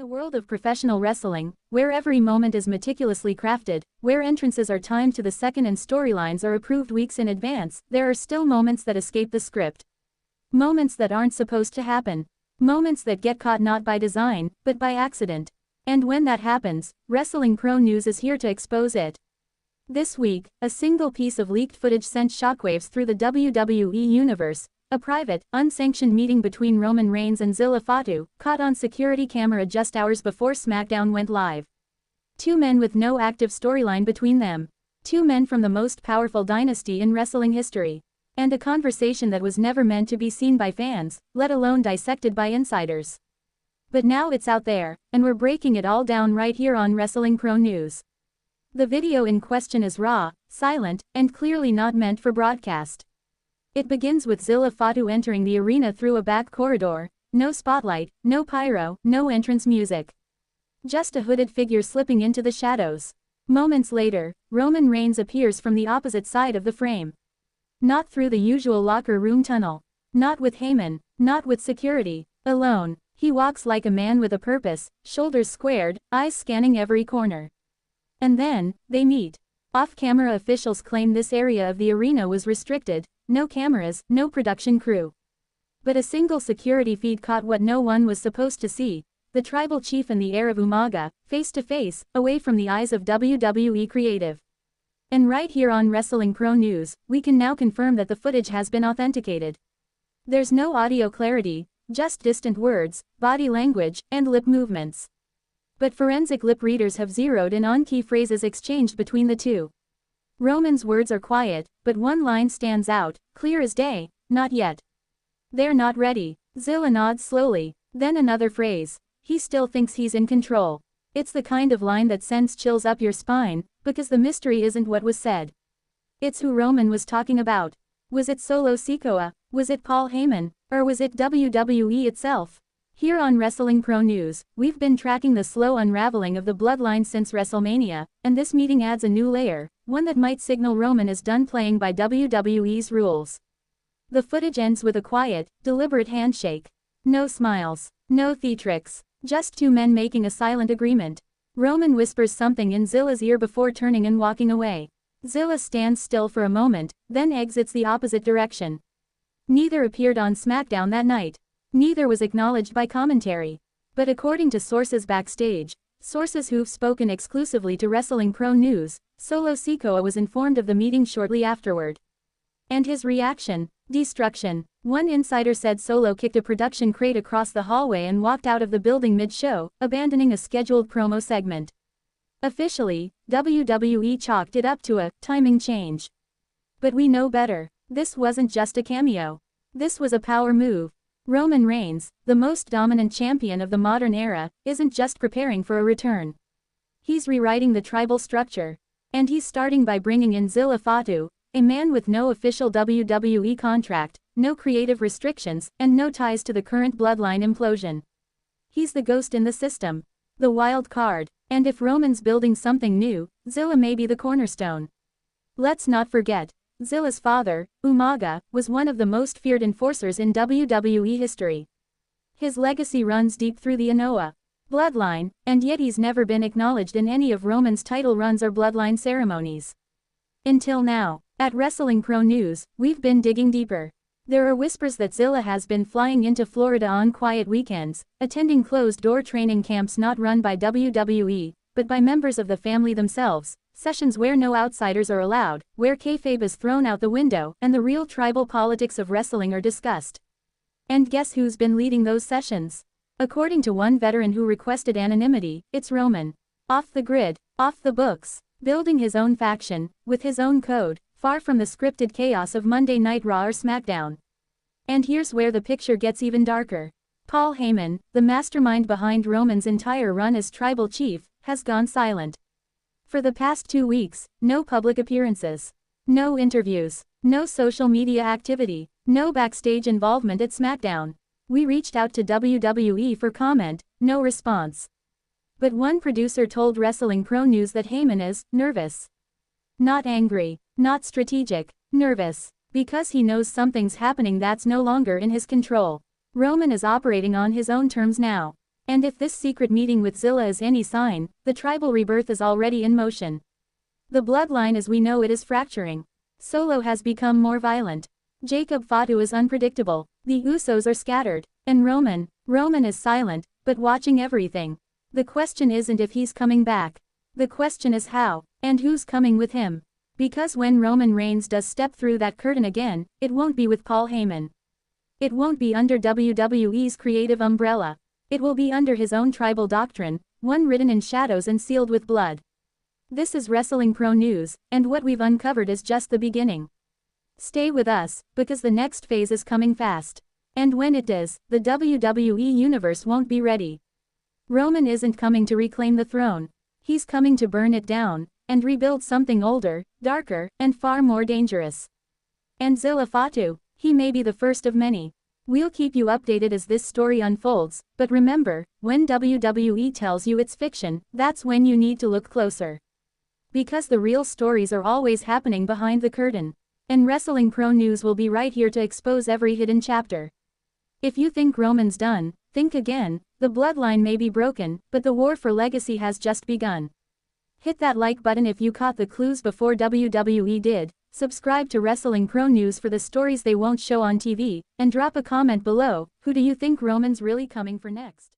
the world of professional wrestling, where every moment is meticulously crafted, where entrances are timed to the second and storylines are approved weeks in advance, there are still moments that escape the script. Moments that aren't supposed to happen. Moments that get caught not by design, but by accident. And when that happens, Wrestling Pro News is here to expose it. This week, a single piece of leaked footage sent shockwaves through the WWE universe. A private, unsanctioned meeting between Roman Reigns and Zilla Fatu, caught on security camera just hours before SmackDown went live. Two men with no active storyline between them. Two men from the most powerful dynasty in wrestling history. And a conversation that was never meant to be seen by fans, let alone dissected by insiders. But now it's out there, and we're breaking it all down right here on Wrestling Pro News. The video in question is raw, silent, and clearly not meant for broadcast. It begins with Zilla Fatu entering the arena through a back corridor, no spotlight, no pyro, no entrance music. Just a hooded figure slipping into the shadows. Moments later, Roman Reigns appears from the opposite side of the frame. Not through the usual locker room tunnel. Not with Heyman, not with security, alone. He walks like a man with a purpose, shoulders squared, eyes scanning every corner. And then, they meet. Off-camera officials claim this area of the arena was restricted. No cameras, no production crew. But a single security feed caught what no one was supposed to see, the tribal chief and the heir of Umaga, face to face, away from the eyes of WWE Creative. And right here on Wrestling Pro News, we can now confirm that the footage has been authenticated. There's no audio clarity, just distant words, body language, and lip movements. But forensic lip readers have zeroed in on key phrases exchanged between the two. Roman's words are quiet, but one line stands out, clear as day, not yet. They're not ready. Zilla nods slowly, then another phrase. He still thinks he's in control. It's the kind of line that sends chills up your spine, because the mystery isn't what was said. It's who Roman was talking about. Was it Solo Sikoa? Was it Paul Heyman? Or was it WWE itself? Here on Wrestling Pro News, we've been tracking the slow unraveling of the bloodline since WrestleMania, and this meeting adds a new layer, one that might signal Roman is done playing by WWE's rules. The footage ends with a quiet, deliberate handshake. No smiles, no theatrics, just two men making a silent agreement. Roman whispers something in Zilla's ear before turning and walking away. Zilla stands still for a moment, then exits the opposite direction. Neither appeared on SmackDown that night. Neither was acknowledged by commentary. But according to sources backstage, sources who've spoken exclusively to Wrestling Pro News, Solo Sikoa was informed of the meeting shortly afterward. And his reaction? Destruction. One insider said Solo kicked a production crate across the hallway and walked out of the building mid-show, abandoning a scheduled promo segment. Officially, WWE chalked it up to a timing change. But we know better. This wasn't just a cameo. This was a power move. Roman Reigns, the most dominant champion of the modern era, isn't just preparing for a return. He's rewriting the tribal structure. And he's starting by bringing in Zilla Fatu, a man with no official WWE contract, no creative restrictions, and no ties to the current bloodline implosion. He's the ghost in the system. The wild card. And if Roman's building something new, Zilla may be the cornerstone. Let's not forget, Zilla's father, Umaga, was one of the most feared enforcers in WWE history. His legacy runs deep through the Anoa bloodline, and yet he's never been acknowledged in any of Roman's title runs or bloodline ceremonies. Until now, at Wrestling Pro News, we've been digging deeper. There are whispers that Zilla has been flying into Florida on quiet weekends, attending closed-door training camps not run by WWE, but by members of the family themselves. Sessions where no outsiders are allowed, where kayfabe is thrown out the window, and the real tribal politics of wrestling are discussed. And guess who's been leading those sessions? According to one veteran who requested anonymity, it's Roman. Off the grid, off the books, building his own faction, with his own code, far from the scripted chaos of Monday Night Raw or SmackDown. And here's where the picture gets even darker. Paul Heyman, the mastermind behind Roman's entire run as tribal chief, has gone silent. For the past 2 weeks, no public appearances. No interviews. No social media activity. No backstage involvement at SmackDown. We reached out to WWE for comment, no response. But one producer told Wrestling Pro News that Heyman is nervous. Not angry, not strategic, nervous. Because he knows something's happening that's no longer in his control. Roman is operating on his own terms now. And if this secret meeting with Zilla is any sign, the tribal rebirth is already in motion. The bloodline as we know it is fracturing. Solo has become more violent. Jacob Fatu is unpredictable. The Usos are scattered. And Roman is silent, but watching everything. The question isn't if he's coming back. The question is how, and who's coming with him. Because when Roman Reigns does step through that curtain again, it won't be with Paul Heyman. It won't be under WWE's creative umbrella. It will be under his own tribal doctrine, one written in shadows and sealed with blood. This is Wrestling Pro News, and what we've uncovered is just the beginning. Stay with us, because the next phase is coming fast. And when it does, the WWE Universe won't be ready. Roman isn't coming to reclaim the throne. He's coming to burn it down, and rebuild something older, darker, and far more dangerous. And Zilla Fatu, he may be the first of many. We'll keep you updated as this story unfolds, but remember, when WWE tells you it's fiction, that's when you need to look closer. Because the real stories are always happening behind the curtain. And Wrestling Pro News will be right here to expose every hidden chapter. If you think Roman's done, think again. The bloodline may be broken, but the war for legacy has just begun. Hit that like button if you caught the clues before WWE did, subscribe to Wrestling Pro News for the stories they won't show on TV, and drop a comment below. Who do you think Roman's really coming for next?